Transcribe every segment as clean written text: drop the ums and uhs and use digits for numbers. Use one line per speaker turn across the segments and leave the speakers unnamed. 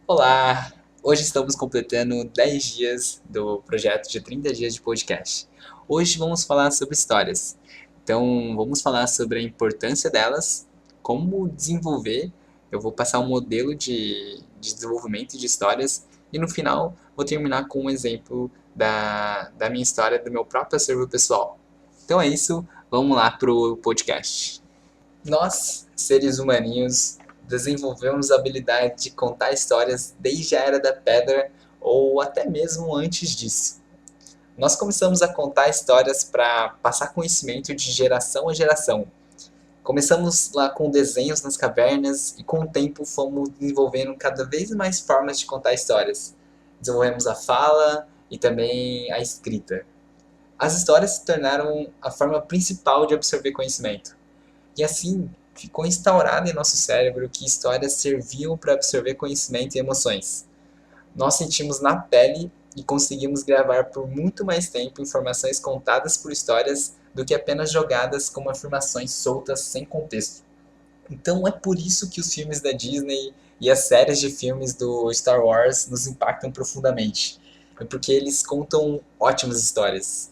Olá! Hoje estamos completando 10 dias do projeto de 30 dias de podcast. Hoje vamos falar sobre histórias. Então, vamos falar sobre a importância delas, como desenvolver. Eu vou passar um modelo de desenvolvimento de histórias e no final vou terminar com um exemplo da minha história, do meu próprio acervo pessoal. Então é isso, vamos lá pro podcast. Nós, seres humaninhos, desenvolvemos a habilidade de contar histórias desde a Era da Pedra ou até mesmo antes disso. Nós começamos a contar histórias para passar conhecimento de geração a geração. Começamos lá com desenhos nas cavernas e com o tempo fomos desenvolvendo cada vez mais formas de contar histórias. Desenvolvemos a fala e também a escrita. As histórias se tornaram a forma principal de absorver conhecimento. E assim, ficou instaurado em nosso cérebro que histórias serviam para absorver conhecimento e emoções. Nós sentimos na pele e conseguimos gravar por muito mais tempo informações contadas por histórias do que apenas jogadas como afirmações soltas sem contexto. Então é por isso que os filmes da Disney e as séries de filmes do Star Wars nos impactam profundamente. É porque eles contam ótimas histórias.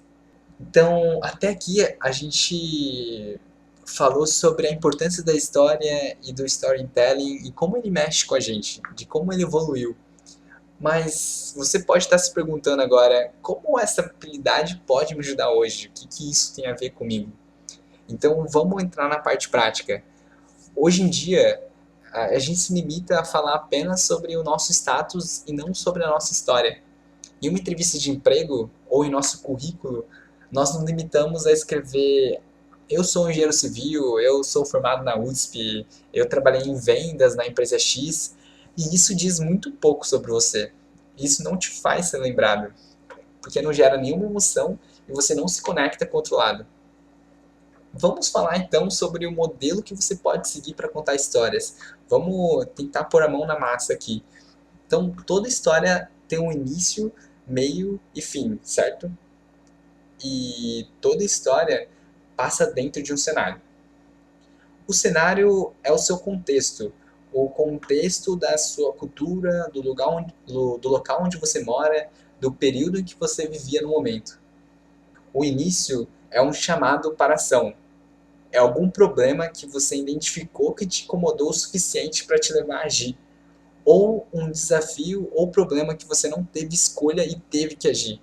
Então, até aqui a gente falou sobre a importância da história e do storytelling e como ele mexe com a gente, de como ele evoluiu. Mas você pode estar se perguntando agora, como essa habilidade pode me ajudar hoje? O que isso tem a ver comigo? Então, vamos entrar na parte prática. Hoje em dia, a gente se limita a falar apenas sobre o nosso status e não sobre a nossa história. Em uma entrevista de emprego ou em nosso currículo, nós nos limitamos a escrever: eu sou um engenheiro civil, eu sou formado na USP, eu trabalhei em vendas na empresa X, e isso diz muito pouco sobre você. Isso não te faz ser lembrado, porque não gera nenhuma emoção e você não se conecta com o outro lado. Vamos falar então sobre o modelo que você pode seguir para contar histórias. Vamos tentar pôr a mão na massa aqui. Então, toda história tem um início, meio e fim, certo? E toda história passa dentro de um cenário. O cenário é o seu contexto, o contexto da sua cultura, do local onde você mora, do período em que você vivia no momento. O início é um chamado para ação. É algum problema que você identificou que te incomodou o suficiente para te levar a agir. Ou um desafio ou problema que você não teve escolha e teve que agir.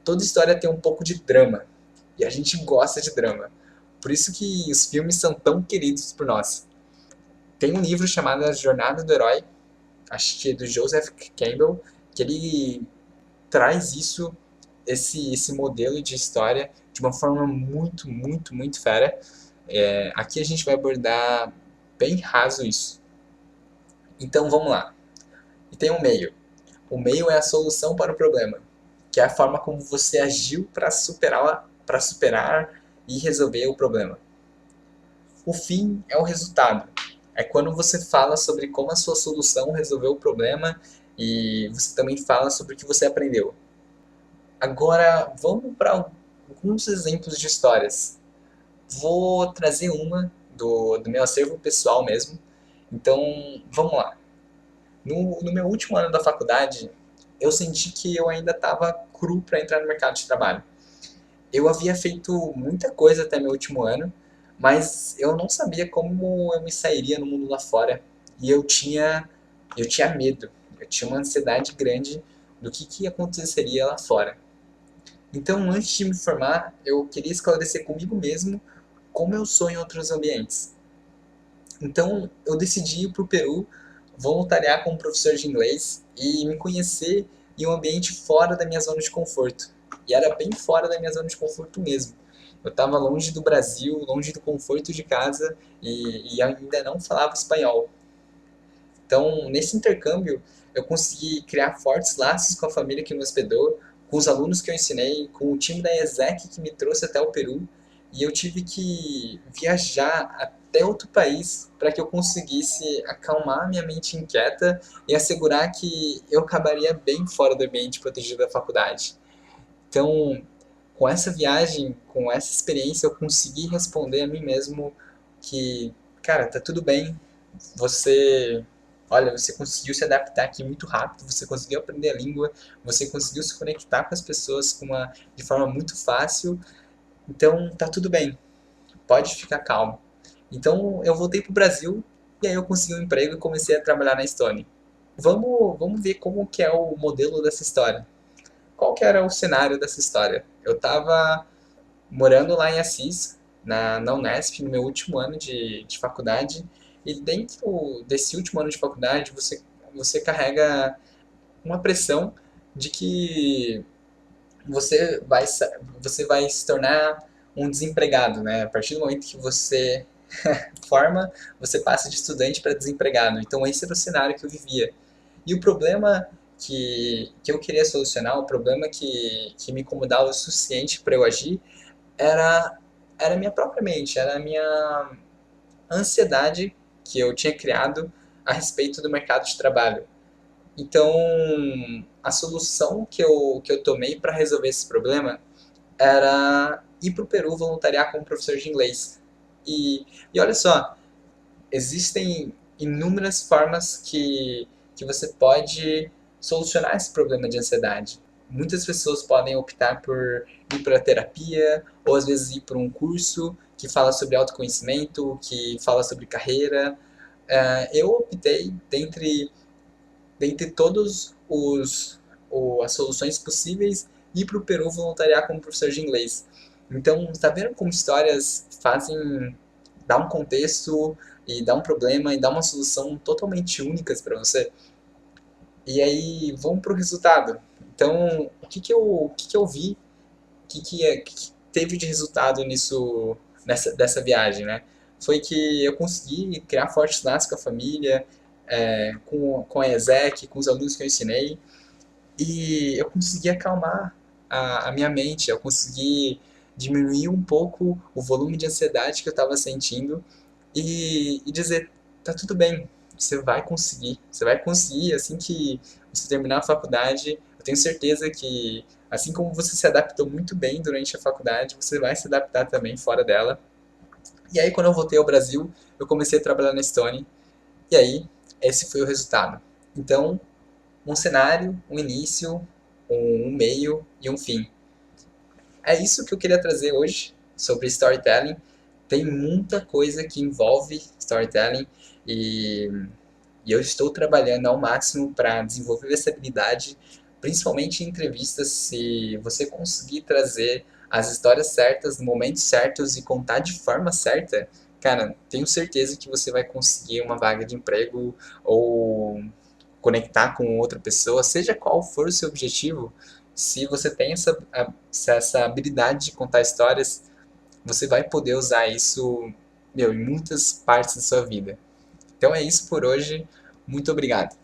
Toda história tem um pouco de drama. E a gente gosta de drama. Por isso que os filmes são tão queridos por nós. Tem um livro chamado A Jornada do Herói, acho que é do Joseph Campbell, que ele traz esse modelo de história de uma forma muito, muito, muito fera. Aqui a gente vai abordar bem raso isso. Então vamos lá. E tem um meio. O meio é a solução para o problema, que é a forma como você agiu para superar e resolver o problema. O fim é o resultado. É quando você fala sobre como a sua solução resolveu o problema e você também fala sobre o que você aprendeu. Agora, vamos para alguns exemplos de histórias. Vou trazer uma do meu acervo pessoal mesmo. Então, vamos lá. No meu último ano da faculdade, eu senti que eu ainda estava cru para entrar no mercado de trabalho. Eu havia feito muita coisa até meu último ano, mas eu não sabia como eu me sairia no mundo lá fora. E eu tinha medo, eu tinha uma ansiedade grande do que aconteceria lá fora. Então, antes de me formar, eu queria esclarecer comigo mesmo como eu sou em outros ambientes. Então, eu decidi ir para o Peru, voluntariar como professor de inglês e me conhecer em um ambiente fora da minha zona de conforto. E era bem fora da minha zona de conforto mesmo. Eu estava longe do Brasil, longe do conforto de casa e ainda não falava espanhol. Então, nesse intercâmbio, eu consegui criar fortes laços com a família que me hospedou, com os alunos que eu ensinei, com o time da ESEC que me trouxe até o Peru, e eu tive que viajar até outro país para que eu conseguisse acalmar minha mente inquieta e assegurar que eu acabaria bem fora do ambiente protegido da faculdade. Então, com essa viagem, com essa experiência, eu consegui responder a mim mesmo que, cara, tá tudo bem, você olha, você conseguiu se adaptar aqui muito rápido, você conseguiu aprender a língua, você conseguiu se conectar com as pessoas de forma muito fácil, então tá tudo bem, pode ficar calmo. Então eu voltei pro Brasil e aí eu consegui um emprego e comecei a trabalhar na Stone. Vamos ver como que é o modelo dessa história. Qual que era o cenário dessa história? Eu estava morando lá em Assis, na Unesp, no meu último ano de faculdade, e dentro desse último ano de faculdade você carrega uma pressão de que você vai se tornar um desempregado, né? A partir do momento que você forma, você passa de estudante para desempregado. Então esse era o cenário que eu vivia. E o problema que eu queria solucionar, o problema que me incomodava o suficiente para eu agir, era, era a minha própria mente, era a minha ansiedade que eu tinha criado a respeito do mercado de trabalho. Então, a solução que eu tomei para resolver esse problema era ir para o Peru voluntariar como professor de inglês. E olha só, existem inúmeras formas que você pode solucionar esse problema de ansiedade. Muitas pessoas podem optar por ir para a terapia, ou às vezes ir para um curso que fala sobre autoconhecimento, que fala sobre carreira. Eu optei, dentre todos as soluções possíveis, ir para o Peru voluntariar como professor de inglês. Então, está vendo como histórias fazem dar um contexto e dar um problema e dar uma solução totalmente únicas para você? E aí, vamos para o resultado. Então, o que que eu vi, que teve de resultado dessa viagem, né? Foi que eu consegui criar fortes laços com a família, com a ESEC, com os alunos que eu ensinei, e eu consegui acalmar a minha mente, eu consegui diminuir um pouco o volume de ansiedade que eu estava sentindo e dizer, tá tudo bem, você vai conseguir assim que você terminar a faculdade, eu tenho certeza que assim como você se adaptou muito bem durante a faculdade, você vai se adaptar também fora dela. E aí quando eu voltei ao Brasil, eu comecei a trabalhar na Stone, e aí esse foi o resultado. Então, um cenário, um início, um meio e um fim. É isso que eu queria trazer hoje sobre storytelling. Tem muita coisa que envolve storytelling e, e eu estou trabalhando ao máximo para desenvolver essa habilidade, principalmente em entrevistas. Se você conseguir trazer as histórias certas, no momentos certos e contar de forma certa, cara, tenho certeza que você vai conseguir uma vaga de emprego ou conectar com outra pessoa, seja qual for o seu objetivo. Se você tem essa habilidade de contar histórias, você vai poder usar isso, meu, em muitas partes da sua vida. Então é isso por hoje. Muito obrigado.